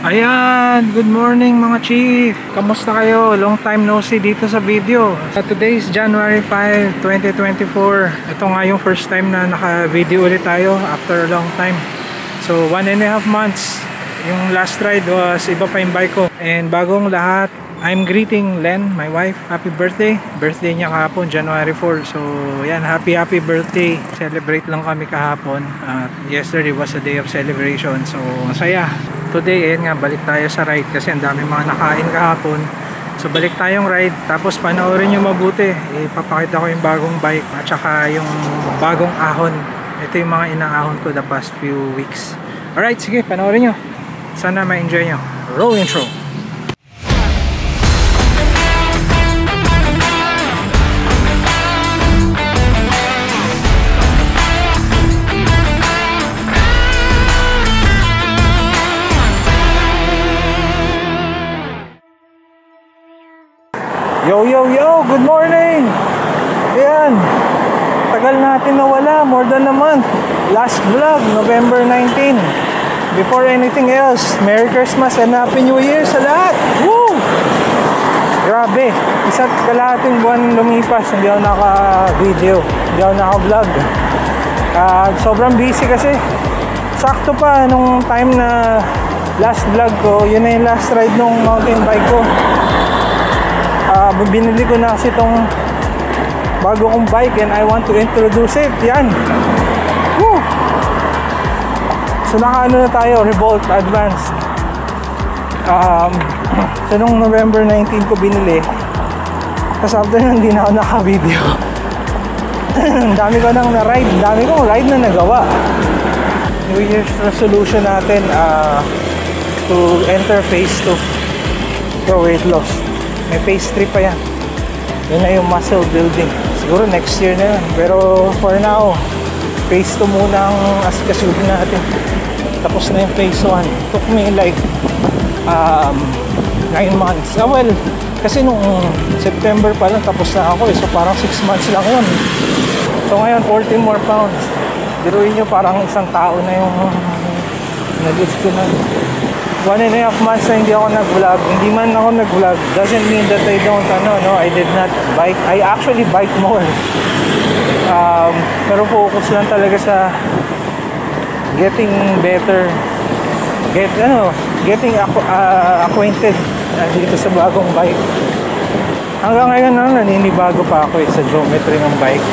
Ayan, good morning mga chief. Kamusta kayo? Long time no see dito sa video. Today is January 5, 2024. Ito nga yung first time na naka-video ulit tayo after a long time. So 1.5 months. Yung last ride was iba pa yung bike ko. And bagong lahat, I'm greeting Len, my wife. Happy birthday. Birthday niya kahapon, January 4. So yan, happy birthday. Celebrate lang kami kahapon. Yesterday was a day of celebration. So masaya. Today, nga, balik tayo sa ride kasi ang dami mga nakain kahapon. So balik tayong ride, tapos panoorin nyo mabuti. Ipapakita ko yung bagong bike at saka yung bagong ahon. Ito yung mga inaahon ko the past few weeks. Alright, sige, panoorin nyo. Sana ma-enjoy nyo. Roll intro. Yo, good morning! Ayan, tagal natin nawala, more than a month. Last vlog, November 19. Before anything else, Merry Christmas and Happy New Year sa lahat! Woo! Grabe, isa't kalahating buwan lumipas, hindi ako naka-video, hindi ako naka-vlog. Sobrang busy kasi. Sakto pa nung time na last vlog ko, yun na yung last ride nung mountain bike ko. Binili ko na kasi itong bago kong bike and I want to introduce it. Yan. Woo! So nakaano na tayo, Revolt Advanced. So nung November 19 ko binili, tapos after nun hindi na ako naka-video. Dami ko nang na-ride, dami kong ride na nagawa. New Year's resolution natin to enter phase 2 for weight loss. May phase 3 pa yan. Yun na yung muscle building. Siguro next year na yun. Pero for now, phase 2 muna ang asikasuhin natin. Tapos na yung phase 1. Took me like 9 months. Well, kasi nung September pa lang tapos na ako. So parang 6 months lang yun. So ngayon, 14 more pounds. Biruin nyo, parang isang tao na yung nag-lose ko na. 1.5 months na hindi ako nag-vlog. Hindi man ako nag-vlog doesn't mean that I don't I did not bike. I actually bike more. Pero focus lang talaga sa getting better, getting acquainted dito sa bagong bike. Hanggang ngayon naninibago pa ako sa geometry ng bike.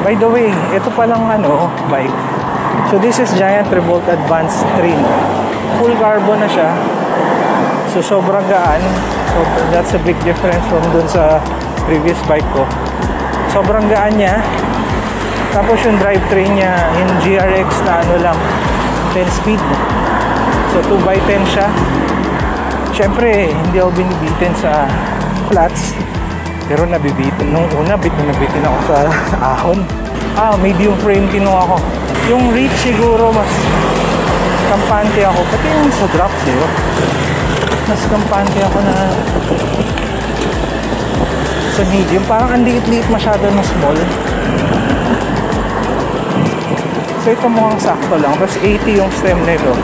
By the way, ito palang bike. So this is Giant Revolt Advanced 3. Full carbon na siya. So sobrang gaan. So that's a big difference from dun sa previous bike ko. Sobrang gaan niya. Tapos yung drivetrain niya in GRX na lang, 10 speed. So 2x10 siya. Syempre hindi ako binibitin sa flats, pero nabibitin. Nung una nabitin ako sa ahon. Medium frame kinuha ako. Yung reach siguro mas kampante ako, pati yung sa drops mas kampante ako na sa medium. Parang ang liit-liit masyado na small. So ito mukhang sakto lang. Tapos 80 yung stem nito.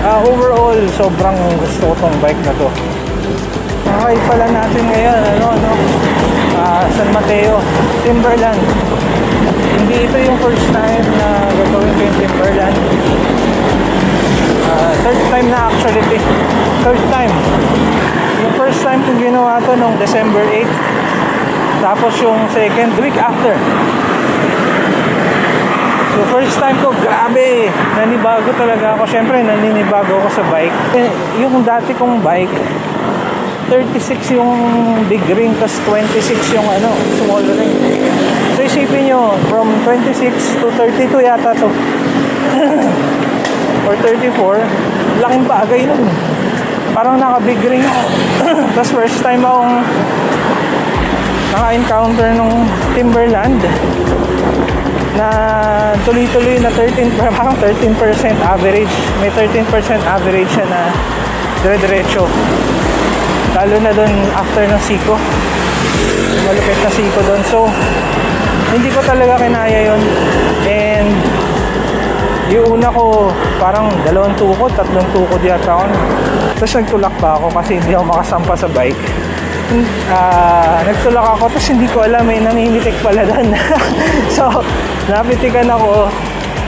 Overall, sobrang gusto ko tong bike na to. Okay pala natin ngayon San Mateo, Timberland. Hindi ito yung first time na gagawin ko yung Timberland. Third time na actually. Third time. Yung first time kung ginawa to nung December 8. Tapos yung second week after. So first time ko, grabe, nanibago talaga ako. Syempre naninibago ako sa bike. Yung dati kong bike, 36 yung big ring, tas 26 yung small ring. So isipin nyo, from 26 to 32 yata to. Or 34, laking bagay nun. Parang naka-big ring ako. Tapos first time akong naka-encounter nung Timberland na tuloy-tuloy na 13% average. May 13% average siya na dire-diretso. Lalo na dun after ng Siko. Malupit na Siko dun. So, hindi ko talaga kinaya yun. And yung una ko parang 2 tukod, 3 tukod yata ako. So Tapos nagtulak pa ako kasi hindi ako makasampa sa bike. Nagtulak ako tapos hindi ko alam may naninitik pala doon. So napitikan ako.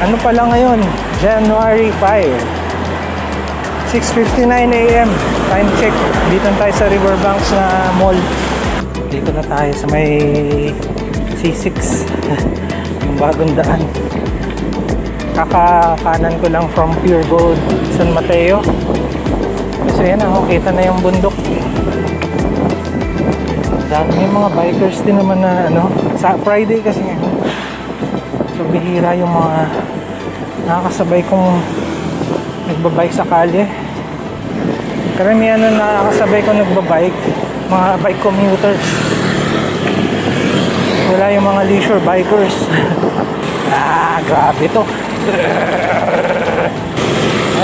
Ano pala ngayon? January 5, 6:59 AM. Time check. Dito tayo sa Riverbanks na mall. Dito na tayo sa may C6. Yung bagong daan. Kakakanan ko lang from Pure Gold, San Mateo. So yan ako, kita na yung bundok. Dami yung mga bikers din naman na ano, sa Friday kasi ngayon. So bihira yung mga nakakasabay kong nagbabike sa kalye. Karamihan na nakakasabay ko nagbabike, mga bike commuters. Wala yung mga leisure bikers. Grabe to.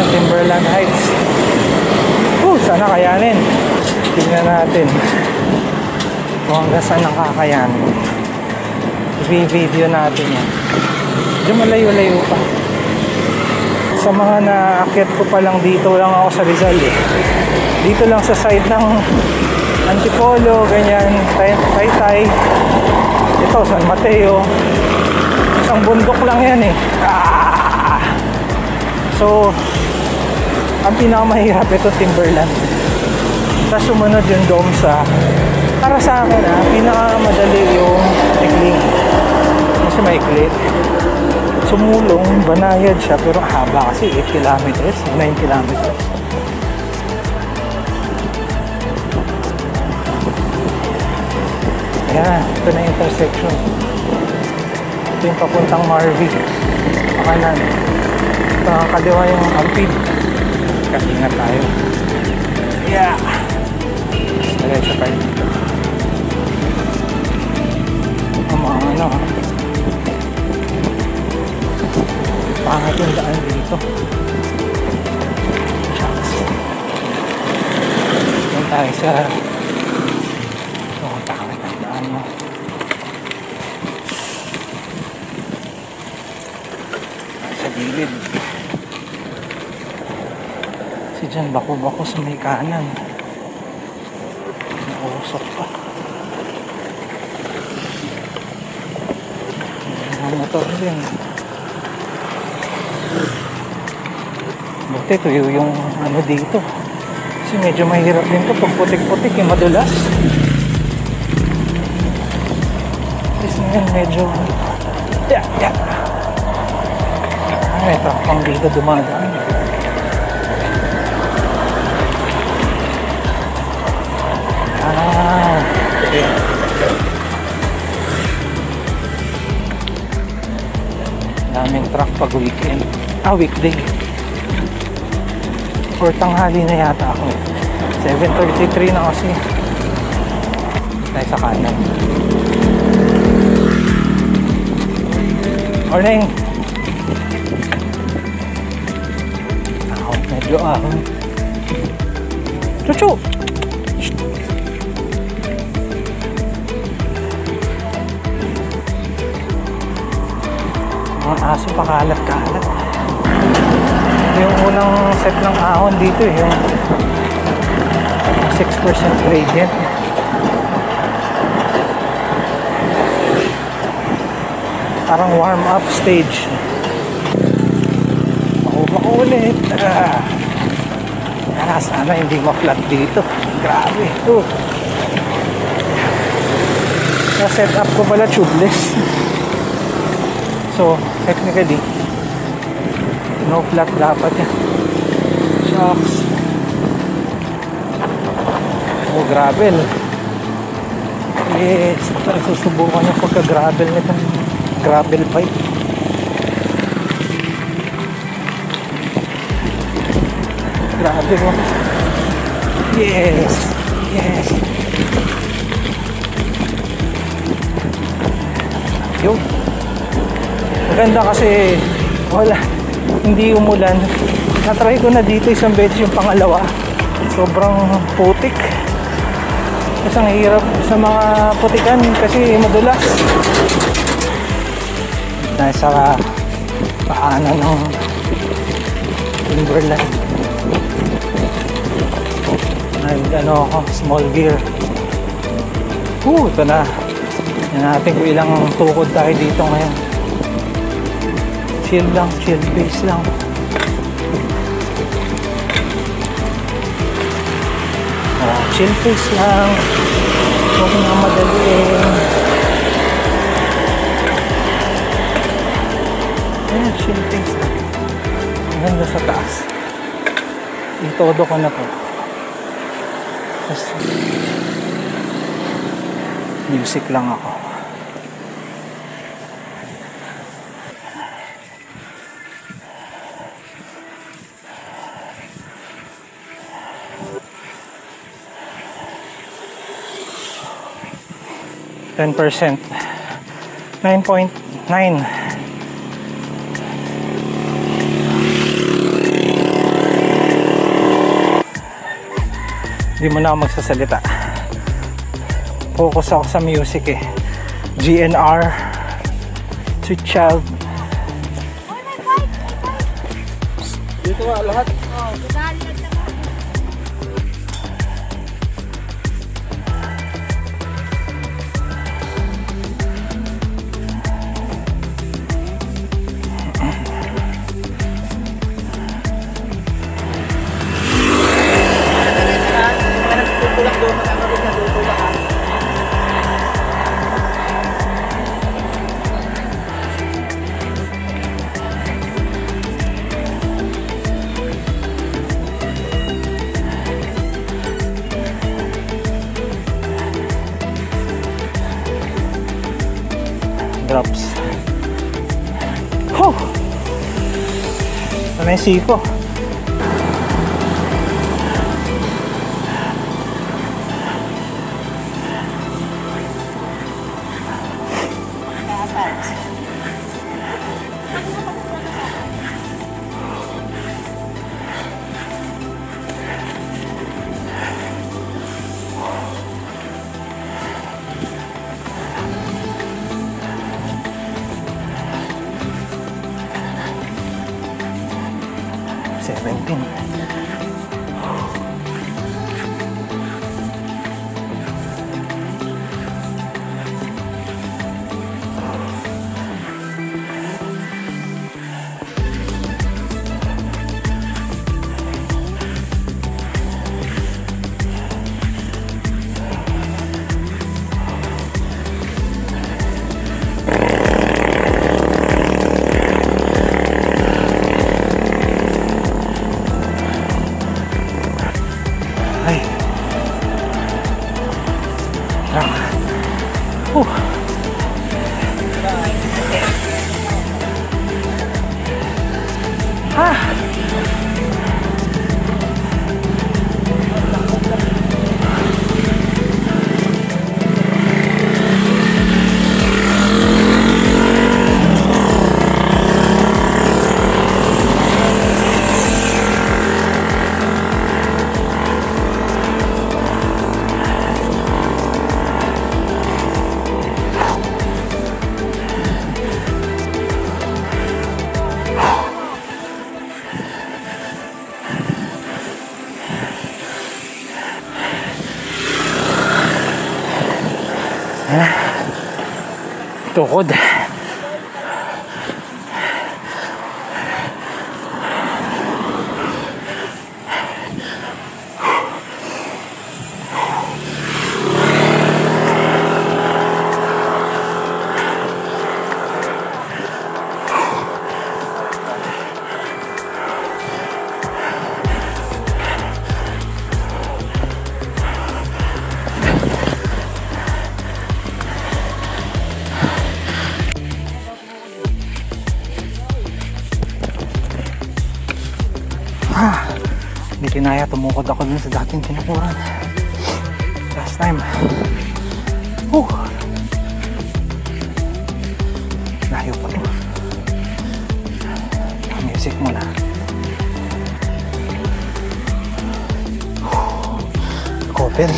Timberland Heights. Sana kayanin. Tingnan natin kung hanggang saan ang kakayanin. I-video natin yan. Medyo malayo-layo pa. Sa mga naakyat ko pa lang, dito lang ako sa Rizal eh. Dito lang sa side ng Antipolo, ganyan, Taytay. Ito, San Mateo. Isang bundok lang yan eh. So ang pinakamahirap ito Timberland. Tapos sumunod yung Domsa. Para sa akin pinakamadali yung Ikling. Kasi maikli. Sumulong, banayad siya pero haba kasi 8 kilometers, 9 kilometers. Ayan, ito na intersection. Ito yung papuntang Marvi. Pakanan. Ito ang kaliwa yung Ampid. Ingat tayo. Yeah. Diretso tayo dito. Ang mga ano. Pangat yung daan dito. Yan tayo sa pangat ang daan mo. Sa gilid. Diyan bako-bako sa may kanan. Nausok pa. Ang motor din. Buti tuyo yung ano dito. Kasi medyo mahirap din to pag putik-putik yung madulas. Kasi ngayon medyo ito pang dito dumadaan. Daming truck pag weekend. Weekday. Or tanghali na yata ako. 7:33 na kasi. Tayo sa kanan. Morning! Medyo Chuchu! Mga aso pakalat-kalat. Yung unang set ng ahon dito yung 6% gradient. Parang warm up stage. Bako ulit. Sana hindi ma-flat dito. Grabe ito. Na-set up ko pala tubeless. So, technically, no flat dapat yan. Shocks. Gravel. Susubukan yung pagka-gravel nito. Gravel pipe. Grabe mo. Yes. Yun. Maganda kasi wala, hindi umulan. Natry ko na dito isang beses yung pangalawa. Sobrang putik. Kasi ang hirap sa mga putikan kasi madulas. Dahil sa paanan ng Timberland. ano ako, small gear. Ito na. Yan natin kung ilang tukod tayo dito ngayon. Chill lang, chill pace lang. Chill pace lang. Huwag na madaliin. Ayan, chill pace lang. Ganda sa taas. Itodo ko na po. Tapos, music lang ako. %. 9.9. Hindi mo na ako magsasalita. Focus ako sa music eh. GNR, Sweet Child. Dito nga lahat. Drops. Ito na yung siko. Tukod. Hindi kinaya, tumukod ako dun sa dating tinukuran last time. Layo pa to. Music muna. Open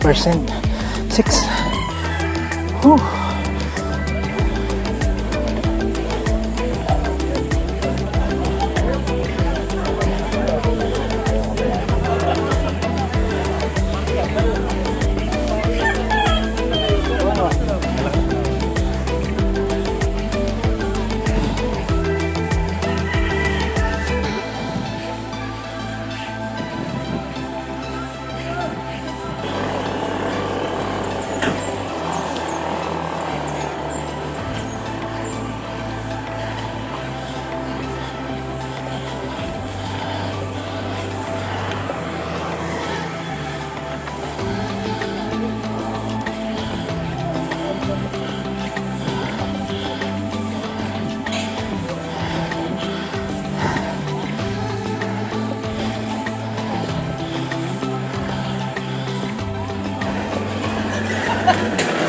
8%, 6.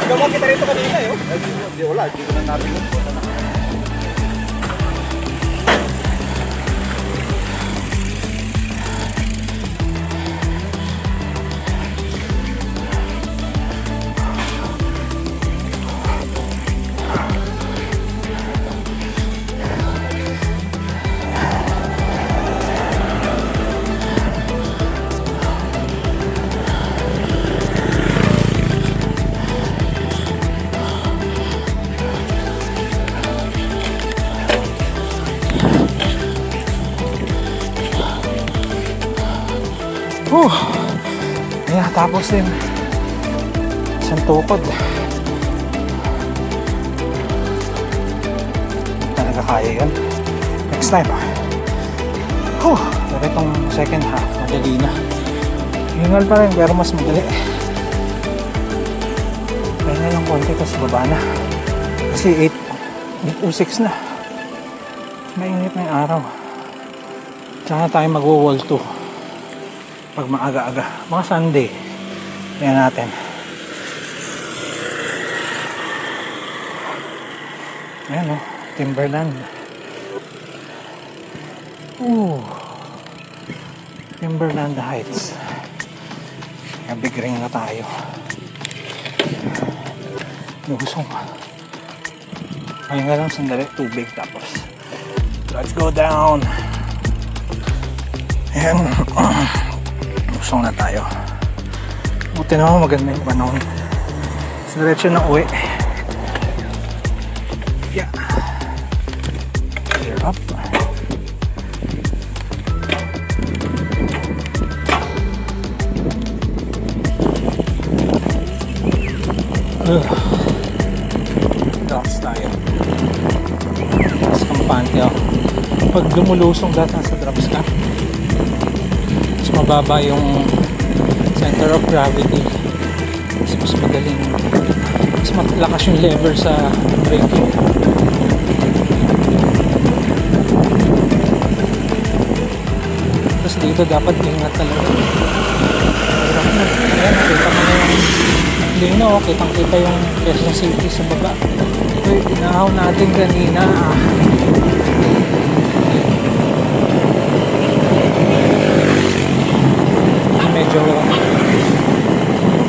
Gawag kita rito kanina eh. Hindi, wala. Hindi ko na natin yun. Yeah, tapos din isang tukod. Talaga kaya yan. Next time. Pero itong second half, madali na. Hingal pa rin, pero mas madali. Kaya na lang konti, tapos baba na. Kasi 8:06 na. Mainit na yung araw. Tsaka tayo mag-wall 2 pag maaga-aga, mga Sunday. Yan natin. Ayan o, Timberland. Timberland Heights. Big ring na tayo. Lusong. Ayun nga lang, sandali, tubig. Tapos let's go down. Ayan. Lusong na tayo. Buti naman maganda yung panahon. Sa diretso na uwi. Yeah. Clear up. Drops tayo. Mas kampante ako. Pag lumulusong dati sa drops ka, mas mababa yung center of gravity, mas magaling, mas malakas yung lever sa braking. Tapos dito dapat ingat talaga. Ayan, nakita mo na yung lino, kitang kita yung Quezon City sa baba. Ito yung pinahaw natin kanina. Medyo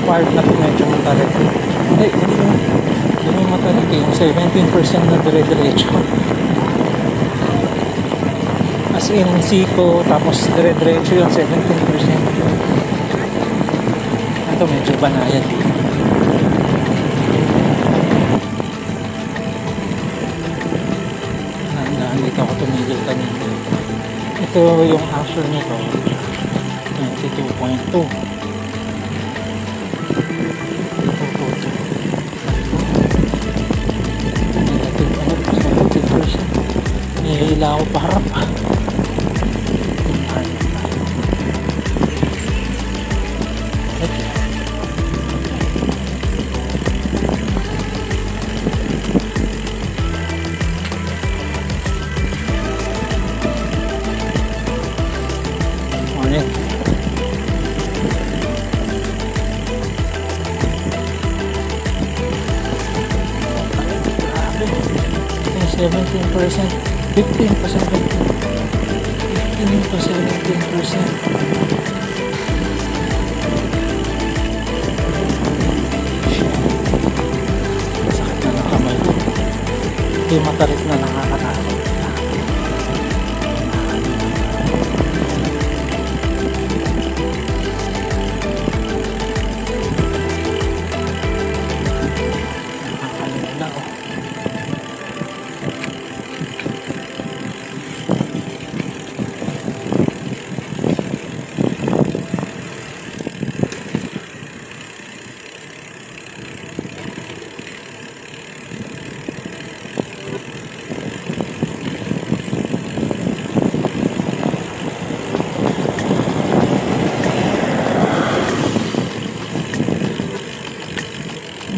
part na medyo matarik. Hindi, yung matarik yung 17% na dire-diretso. As in Siko, tapos dire-diretso yung 17%. Ito medyo banayad. Dito ako tumigil kanina. Ito yung actual nito. 22.2. Nihila ako parap. Morning. 17%, 15%, 15%. Sakit na ng kamay ko. Hindi matarik na nakakatakot.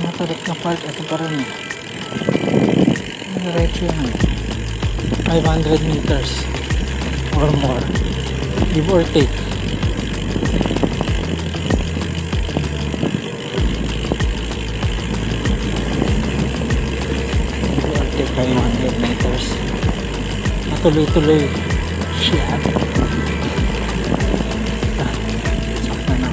Matarik na part, ito pa rin. Diretso yan. 500 meters or more, give or take. tuloy-tuloy siya. Sakta na.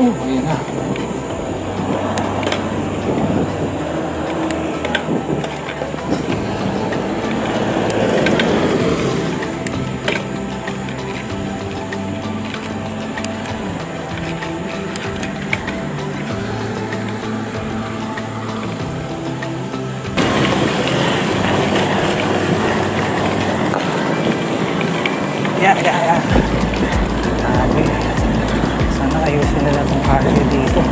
Ayan na. Yeah. Sabi. Sana ayusin nila itong cargo dito.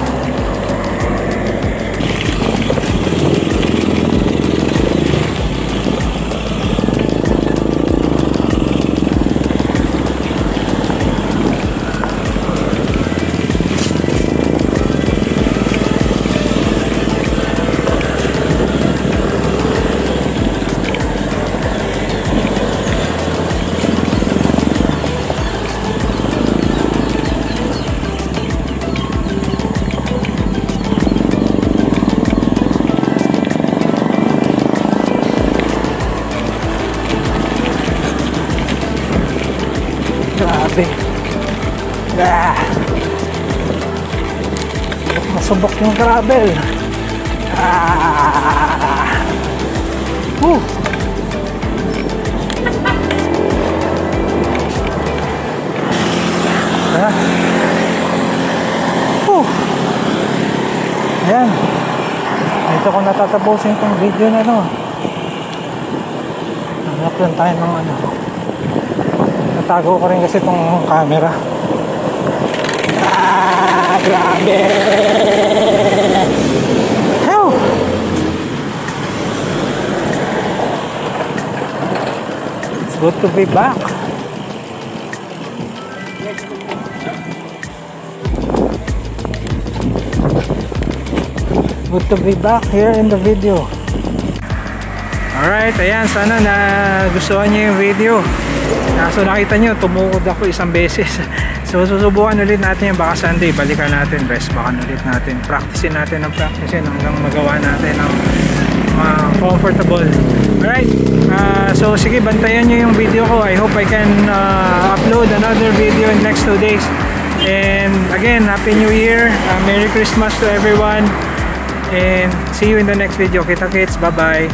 Grabe. Masubok yung gravel. Ayan. Dito ko natatapusin itong video na no. Hanap lang tayo ng ano. Natago ko rin kasi itong camera. Grabe! Hello! It's good to be back. Good to be back here in the video. Alright, ayan, sana na gustuhan niyo yung video. So nakita nyo, tumukod ako isang beses. So susubukan ulit natin yung baka Sunday, balikan natin, rest bakan ulit natin, practicein natin hanggang magawa natin ng comfortable. Alright, so sige, bantayan nyo yung video ko. I hope I can upload another video in next 2 days. And again, Happy New Year, Merry Christmas to everyone, and see you in the next video. Kita kits, bye bye.